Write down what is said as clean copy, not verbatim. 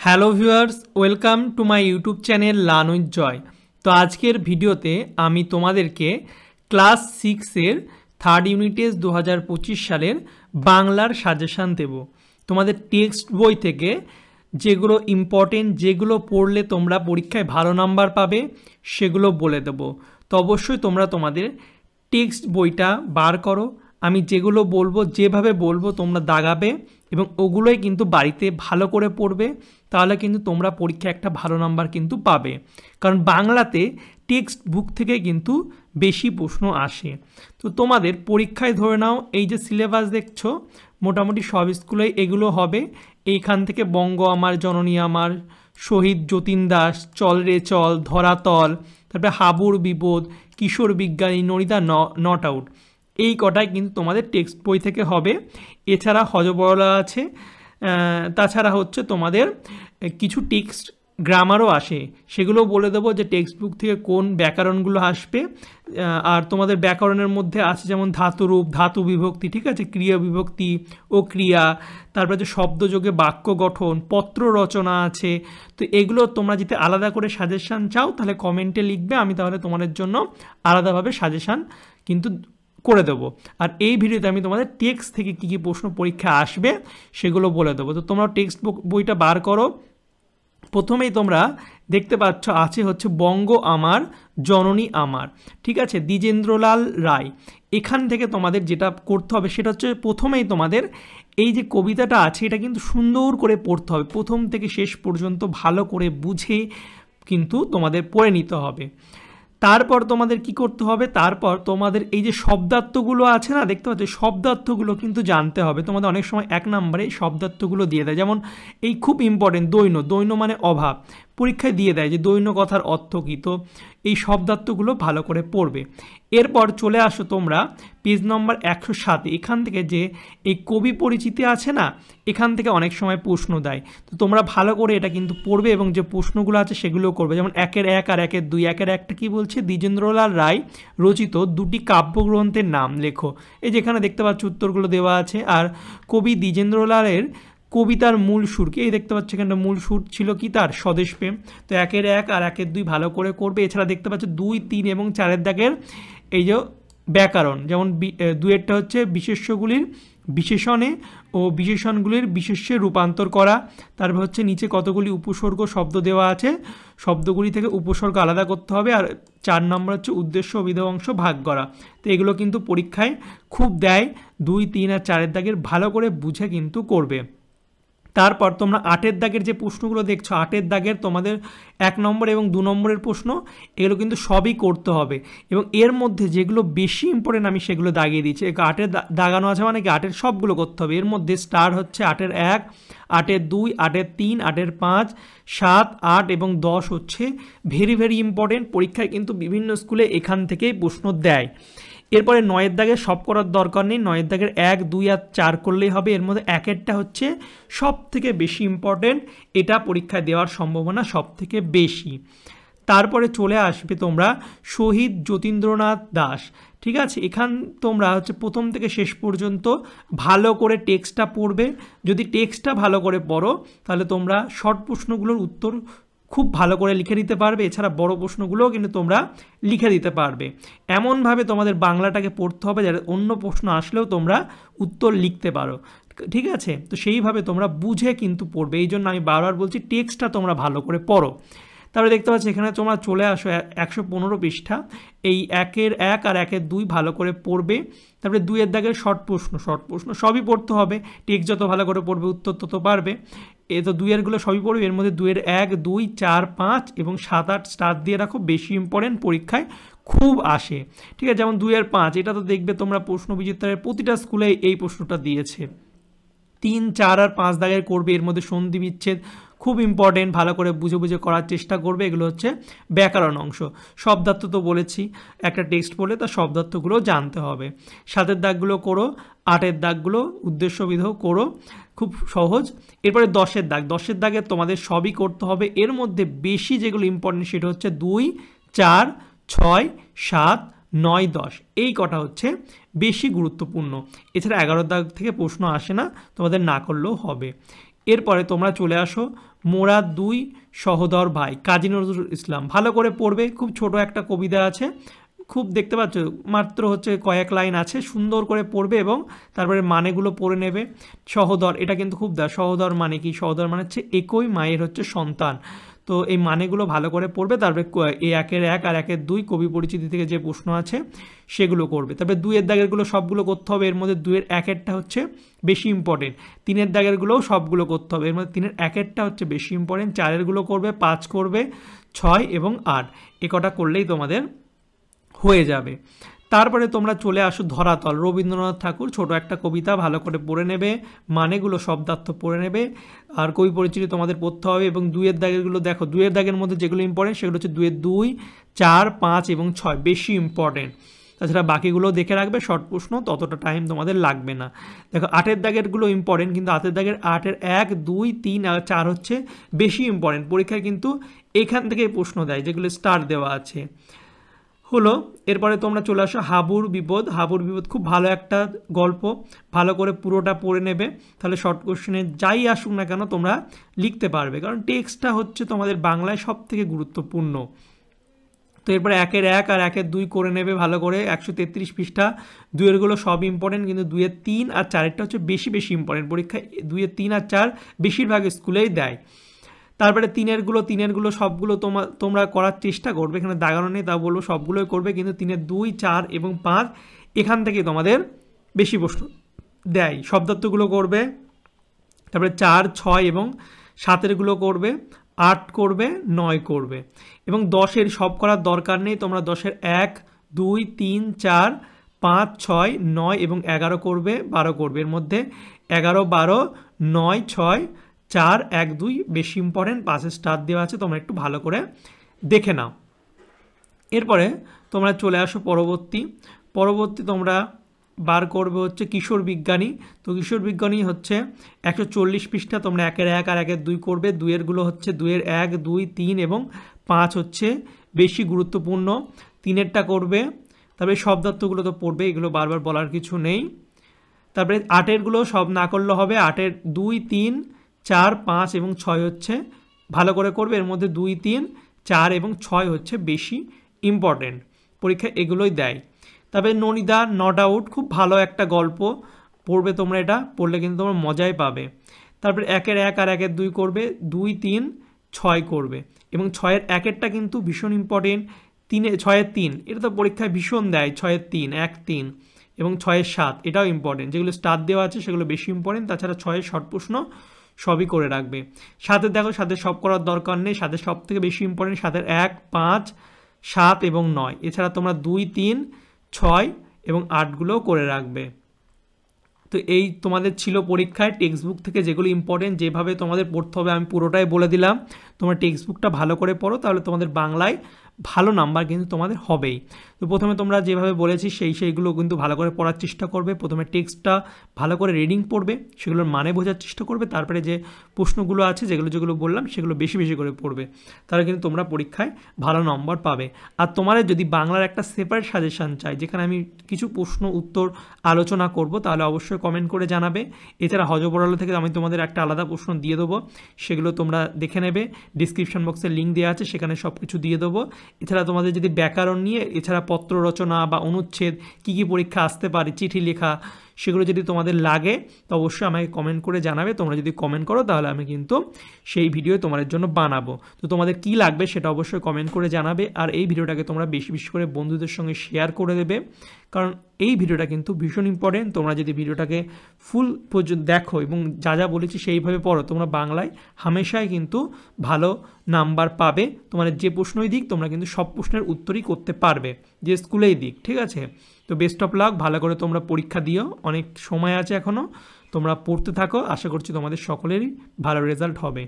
Hello viewers, welcome to my YouTube channel learn with Joy. তো আজকের ভিডিওতে আমি তোমাদেরকে ক্লাস 6-এর থার্ড ইউনিটেজ 2025 সালের বাংলার সাজেশান দেব। তোমাদের টেক্সট বই থেকে যেগুলো ইম্পর্টেন্ট, যেগুলো পড়লে তোমরা পরীক্ষায় ভালো নাম্বার পাবে সেগুলো বলে দেব। তো অবশ্যই তোমরা তোমাদের টেক্সট বইটা বার করো। আমি যেগুলো বলবো, যেভাবে বলবো তোমরা দাগাবে এবং ওগুলোই কিন্তু বাড়িতে ভালো করে পড়বে, তাহলে কিন্তু তোমরা পরীক্ষায় একটা ভালো নাম্বার কিন্তু পাবে। কারণ বাংলাতে টেক্সট বুক থেকে কিন্তু বেশি প্রশ্ন আসে। তো তোমাদের পরীক্ষায় ধরে নাও এই যে সিলেবাস দেখছো, মোটামুটি সব স্কুলেই এগুলো হবে। এইখান থেকে বঙ্গ আমার, জননী আমার, শহীদ যতীন দাস, চল রে চল, ধরাতল, তারপরে হাবুর বিপদ, কিশোর বিজ্ঞানী, নরিদা নট আউট, এই কটাই কিন্তু তোমাদের টেক্সট বই থেকে হবে। এছাড়া হজবরলা আছে, তাছাড়া হচ্ছে তোমাদের কিছু টেক্সট গ্রামারও আসে, সেগুলোও বলে দেবো যে টেক্সট বুক থেকে কোন ব্যাকরণগুলো আসবে। আর তোমাদের ব্যাকরণের মধ্যে আছে যেমন ধাতুরূপ, ধাতু বিভক্তি, ঠিক আছে, ক্রিয়া বিভক্তি ও ক্রিয়া, তারপরে যে শব্দযোগে বাক্য গঠন, পত্র রচনা আছে। তো এগুলো তোমরা যদি আলাদা করে সাজেশান চাও তাহলে কমেন্টে লিখবে, আমি তাহলে তোমাদের জন্য আলাদাভাবে সাজেশান কিন্তু করে দেবো। আর এই ভিডিওতে আমি তোমাদের টেক্সট থেকে কী কী প্রশ্ন পরীক্ষা আসবে সেগুলো বলে দেবো। তো তোমরা টেক্সট বইটা বার করো। প্রথমেই তোমরা দেখতে পাচ্ছ আছে হচ্ছে বঙ্গ আমার, জননী আমার, ঠিক আছে, দ্বিজেন্দ্রলাল রায়। এখান থেকে তোমাদের যেটা করতে হবে সেটা হচ্ছে প্রথমেই তোমাদের এই যে কবিতাটা আছে এটা কিন্তু সুন্দর করে পড়তে হবে, প্রথম থেকে শেষ পর্যন্ত ভালো করে বুঝে কিন্তু তোমাদের পড়ে নিতে হবে। তারপর তোমাদের কি করতে হবে, তারপর তোমাদের এই যে শব্দার্থগুলো আছে না, দেখতে পাচ্ছ, শব্দার্থগুলো কিন্তু জানতে হবে। তোমাদের অনেক সময় 1 নম্বরে শব্দার্থগুলো দিয়ে দেয়, যেমন এই খুব ইম্পর্টেন্ট দৈন্য, দৈন্য মানে অভাব, পরীক্ষায় দিয়ে দেয় যে দৈন্য কথার অর্থ কী। তো এই শব্দার্থগুলো ভালো করে পড়বে। এরপর চলে আসো তোমরা পেজ নম্বর 107। এখান থেকে যে এই কবি পরিচিতি আছে না, এখান থেকে অনেক সময় প্রশ্ন দেয়। তো তোমরা ভালো করে এটা কিন্তু পড়বে এবং যে প্রশ্নগুলো আছে সেগুলোও করবে। যেমন 1-এর 1 আর 1-এর 2। 1-এর 1টা কী বলছে, দ্বিজেন্দ্রলাল রায় রচিত 2টি কাব্যগ্রন্থের নাম লেখো। এই যেখানে দেখতে পাচ্ছ উত্তরগুলো দেওয়া আছে। আর কবি দ্বিজেন্দ্রলালের কবিতার মূল সুর কি, এই দেখতে পাচ্ছ এখানে মূল সুর ছিল কি তার, স্বদেশ প্রেম। তো 1-এর 1 আর 1-এর 2 ভালো করে করবে। এছাড়া দেখতে পাচ্ছ 2, 3 এবং 4-এর দাগের এই যে ব্যাকরণ, যেমন 2-এরটা হচ্ছে বিশেষ্যগুলির বিশেষণে ও বিশেষণগুলির বিশেষ্যে রূপান্তর করা। তারপর হচ্ছে নিচে কতগুলি উপসর্গ শব্দ দেওয়া আছে, শব্দগুলি থেকে উপসর্গ আলাদা করতে হবে। আর 4 নম্বর হচ্ছে উদ্দেশ্য অভিধেয় অংশ ভাগ করা। তো এগুলো কিন্তু পরীক্ষায় খুব দেয়, 2, 3 আর 4-এর দাগের ভালো করে বুঝে কিন্তু করবে। তারপর তোমরা 8-এর দাগের যে প্রশ্নগুলো দেখছো, 8-এর দাগের তোমাদের 1 নম্বর এবং 2 নম্বরের প্রশ্ন, এগুলো কিন্তু সবই করতে হবে। এবং এর মধ্যে যেগুলো বেশি ইম্পর্টেন্ট আমি সেগুলো দাগিয়ে দিচ্ছি। 8-এর দাগানো আছে মানে কি 8-এর সবগুলো করতে হবে। এর মধ্যে স্টার হচ্ছে 8-এর 1, 8-এর 2, 8-এর 3, 8-এর 5, 7, 8 এবং 10 হচ্ছে ভেরি ভেরি ইম্পর্টেন্ট। পরীক্ষায় কিন্তু বিভিন্ন স্কুলে এখান থেকেই প্রশ্ন দেয়। এরপরে 9-এর দাগের সব করার দরকার নেই, 9-এর দাগের 1, 2 আর 4 করলেই হবে। এর মধ্যে 1-এরটা হচ্ছে সব থেকে বেশি ইম্পর্টেন্ট, এটা পরীক্ষায় দেওয়ার সম্ভাবনা সব থেকে বেশি। তারপরে চলে আসবে তোমরা শহীদ যতীন্দ্রনাথ দাস, ঠিক আছে। এখান তোমরা হচ্ছে প্রথম থেকে শেষ পর্যন্ত ভালো করে টেক্সটটা পড়বে। যদি টেক্সটটা ভালো করে পড়ো তাহলে তোমরা শর্ট প্রশ্নগুলোর উত্তর খুব ভালো করে লিখে দিতে পারবে। এছাড়া বড় প্রশ্নগুলোও কিন্তু তোমরা লিখে দিতে পারবে। এমনভাবে তোমাদের বাংলাটাকে পড়তে হবে যাতে অন্য প্রশ্ন আসলেও তোমরা উত্তর লিখতে পারো, ঠিক আছে। তো সেইভাবে তোমরা বুঝে কিন্তু পড়বে। এই জন্য আমি বারবার বলছি টেক্সটটা তোমরা ভালো করে পড়ো। তারপরে দেখতে পাচ্ছি এখানে তোমরা চলে আসো 115 পৃষ্ঠা। এই 1-এর 1 আর 1-এর 2 ভালো করে পড়বে। তারপরে 2-এর দাগের শর্ট প্রশ্ন সবই পড়তে হবে। টেক্সট যত ভালো করে পড়বে উত্তর তত পারবে। এ তো 2-এরগুলো সবই পড়বে। এর মধ্যে 2-এর 1, 2, 4, 5 এবং 7, 8 স্টার দিয়ে রাখো, বেশি ইম্পর্টেন্ট, পরীক্ষায় খুব আসে, ঠিক আছে। যেমন 2-এর 5, এটা তো দেখবে তোমরা প্রশ্ন বিচিত্রার প্রতিটা স্কুলে এই প্রশ্নটা দিয়েছে। 3, 4 আর 5 দাগের করবে। এর মধ্যে সন্ধি বিচ্ছেদ খুব ইম্পর্টেন্ট, ভালো করে বুঝে বুঝে করার চেষ্টা করবে। এগুলো হচ্ছে ব্যাকরণ অংশ। শব্দার্থ তো বলেছি, একটা টেক্সট পড়লে তার শব্দার্থগুলো জানতে হবে। 7-এর দাগগুলো করো, 8-এর দাগগুলো উদ্দেশ্য বিধেয় করো, খুব সহজ। এরপরে 10-এর দাগ, 10-এর দাগে তোমাদের সবই করতে হবে। এর মধ্যে বেশি যেগুলো ইম্পর্টেন্ট সেটা হচ্ছে 2, 4, 6, 7, 9, 10, এই কটা হচ্ছে বেশি গুরুত্বপূর্ণ। এছাড়া 11-এর দাগ থেকে প্রশ্ন আসে না, তোমাদের না করলেও হবে। এরপরে তোমরা চলে আসো মোরা দুই সহোদর ভাই, কাজী নজরুল ইসলাম। ভালো করে পড়বে, খুব ছোট একটা কবিতা আছে, খুব দেখতে পাচ্ছ মাত্র হচ্ছে কয়েক লাইন আছে, সুন্দর করে পড়বে এবং তারপরে মানেগুলো পড়ে নেবে। সহোদর, এটা কিন্তু খুব সহোদর মানে কি, সহোদর মানে হচ্ছে একই মায়ের হচ্ছে সন্তান। তো এই মানেগুলো ভালো করে পড়বে। তারপরে এই 1-এর 1 আর 1-এর 2 কবি পরিচিতি থেকে যে প্রশ্ন আছে সেগুলো করবে। তারপরে 2-এর দাগেরগুলো সবগুলো করতে হবে, এর মধ্যে 2-এর 1-এরটা হচ্ছে বেশি ইম্পর্টেন্ট। 3-এর দাগেরগুলোও সবগুলো করতে হবে, এর মধ্যে 3-এর 1-এরটা হচ্ছে বেশি ইম্পর্টেন্ট। 4-এরগুলো করবে, 5 করবে, 6 এবং 8, এ কটা করলেই তোমাদের হয়ে যাবে। তারপরে তোমরা চলে আসো ধরাতল, রবীন্দ্রনাথ ঠাকুর, ছোট একটা কবিতা, ভালো করে পড়ে নেবে, মানেগুলো শব্দার্থ পড়ে নেবে, আর কবি পরিচিতি তোমাদের পড়তে হবে। এবং 2-এর দাগেরগুলো দেখো, 2-এর দাগের মধ্যে যেগুলো ইম্পর্টেন্ট সেগুলো হচ্ছে 2-এর 2, 4, 5 এবং 6 বেশি ইম্পর্টেন্ট। তাছাড়া বাকিগুলো দেখে রাখবে, শর্ট প্রশ্ন, ততটা টাইম তোমাদের লাগবে না। দেখো 8-এর দাগেরগুলো ইম্পর্টেন্ট, কিন্তু 8-এর দাগের 8-এর 1, 2, 3 আর 4 হচ্ছে বেশি ইম্পর্টেন্ট। পরীক্ষায় কিন্তু এখান থেকেই প্রশ্ন দেয়, যেগুলো স্টার দেওয়া আছে হলো। এরপরে তোমরা চলে আসো হাবুর বিপদ। হাবুর বিপদ খুব ভালো একটা গল্প, ভালো করে পুরোটা পড়ে নেবে, তাহলে শর্ট কোশ্চেনে যাই আসুক না কেন তোমরা লিখতে পারবে, কারণ টেক্সটটা হচ্ছে তোমাদের বাংলায় সব থেকে গুরুত্বপূর্ণ। তো এরপরে 1-এর 1 আর 1-এর 2 করে নেবে ভালো করে, 133 পৃষ্ঠা। 2-এরগুলো সব ইম্পর্টেন্ট, কিন্তু 2-এর 3 আর 4-এরটা হচ্ছে বেশি ইম্পর্টেন্ট। পরীক্ষায় 2-এর 3 আর 4 বেশিরভাগ স্কুলেই দেয়। তারপরে 3-এরগুলো সবগুলো তোমরা করার চেষ্টা করবে, এখানে দাগানো নেই তা বলবো সবগুলোই করবে, কিন্তু 3-এর 2, 4 এবং 5 এখান থেকে তোমাদের বেশি প্রশ্ন দেয়। শব্দার্থগুলো করবে, তারপরে 4, 6 এবং 7-এরগুলো করবে, 8 করবে, 9 করবে এবং 10-এর সব করার দরকার নেই। তোমরা 10-এর 1, 2, 3, 4, 5, 6, 9 এবং 11 করবে, 12 করবে। এর মধ্যে 11, 12, 9, 6, 4, 1, 2 বেশি ইম্পর্টেন্ট, 5-এর স্টার দেওয়া আছে, তোমরা একটু ভালো করে দেখে নাও। এরপরে তোমরা চলে আসো পরবর্তী তোমরা বার করবে হচ্ছে কিশোর বিজ্ঞানী। তো কিশোর বিজ্ঞানী হচ্ছে 140 পৃষ্ঠা, তোমরা 1-এর 1 আর 1-এর 2 করবে। 2-এরগুলো হচ্ছে 2-এর 1, 2, 3 এবং 5 হচ্ছে বেশি গুরুত্বপূর্ণ। 3-এরটা করবে, তারপরে শব্দার্থগুলো তো পড়বে, এগুলো বারবার বলার কিছু নেই। তারপরে 8-এরগুলো সব না করলে হবে, 8-এর 2, 3, 4, 5 এবং 6 হচ্ছে ভালো করে করবে, এর মধ্যে 2, 3, 4 এবং 6 হচ্ছে বেশি ইম্পর্টেন্ট, পরীক্ষায় এগুলোই দেয়। তবে ননিদা নট আউট খুব ভালো একটা গল্প, পড়বে তোমরা, এটা পড়লে কিন্তু তোমরা মজাই পাবে। তারপরে 1-এর 1 আর 1-এর 2 করবে, 2, 3, 6 করবে এবং 6-এর 1-এরটা কিন্তু ভীষণ ইম্পর্টেন্ট। 6-এর 3 এটা তো পরীক্ষায় ভীষণ দেয়, 6-এর 3, 1, 3 এবং 6-এর 7 এটাও ইম্পর্টেন্ট, যেগুলো স্টার দেওয়া আছে সেগুলো বেশি ইম্পর্টেন্ট। তাছাড়া 6-এর শর্ট প্রশ্ন সবই করে রাখবে। 7-এর দেখো, 7-এর সব করার দরকার নেই, 7-এর সব থেকে বেশি ইম্পর্টেন্ট 7-এর 1, 5, 7 এবং 9। এছাড়া তোমরা 2, 3, 6 এবং 8গুলোও করে রাখবে। তো এই তোমাদের ছিল পরীক্ষায় টেক্সট বুক থেকে যেগুলো ইম্পর্টেন্ট, যেভাবে তোমাদের পড়তে হবে আমি পুরোটাই বলে দিলাম। তোমরা টেক্সট বুকটা ভালো করে পড়ো, তাহলে তোমাদের বাংলায় ভালো নাম্বার কিন্তু তোমাদের হবেই। তো প্রথমে তোমরা যেভাবে বলেছি সেইগুলো কিন্তু ভালো করে পড়ার চেষ্টা করবে। প্রথমে টেক্সটটা ভালো করে রিডিং পড়বে, সেগুলোর মানে বোঝার চেষ্টা করবে। তারপরে যে প্রশ্নগুলো আছে যেগুলো বললাম সেগুলো বেশি করে পড়বে, তাহলে কিন্তু তোমরা পরীক্ষায় ভালো নম্বর পাবে। আর তোমাদের যদি বাংলার একটা সেপারেট সাজেশান চাই, যেখানে আমি কিছু প্রশ্ন উত্তর আলোচনা করব, তাহলে অবশ্যই কমেন্ট করে জানাবে। এছাড়া হজবরল থেকে আমি তোমাদের একটা আলাদা প্রশ্ন দিয়ে দেবো, সেগুলো তোমরা দেখে নেবে। ডিসক্রিপশন বক্সে লিঙ্ক দেওয়া আছে, সেখানে সব কিছু দিয়ে দেবো। এছাড়া তোমাদের যদি ব্যাকরণ নিয়ে, এছাড়া পত্র রচনা বা অনুচ্ছেদ কী পরীক্ষা আসতে পারে, চিঠি লেখা, সেগুলো যদি তোমাদের লাগে তো অবশ্যই আমাকে কমেন্ট করে জানাবে। তোমরা যদি কমেন্ট করো তাহলে আমি কিন্তু সেই ভিডিও তোমাদের জন্য বানাবো। তো তোমাদের কি লাগবে সেটা অবশ্যই কমেন্ট করে জানাবে। আর এই ভিডিওটাকে তোমরা বেশি করে বন্ধুদের সঙ্গে শেয়ার করে দেবে, কারণ এই ভিডিওটা কিন্তু ভীষণ ইম্পর্টেন্ট। তোমরা যদি ভিডিওটাকে ফুল পর্যন্ত দেখো এবং যা বলেছি সেইভাবে পড়ো, তোমরা বাংলায় হামেশাই কিন্তু ভালো নাম্বার পাবে। তোমাদের যে প্রশ্নই দিক তোমরা কিন্তু সব প্রশ্নের উত্তরই করতে পারবে, যে স্কুলেই দিক, ঠিক আছে? তো বেস্ট অফ লাক, ভালো করে তোমরা পরীক্ষা দিও, অনেক সময় আছে এখনও, তোমরা পড়তে থাকো। আশা করছি তোমাদের সকলেরই ভালো রেজাল্ট হবে।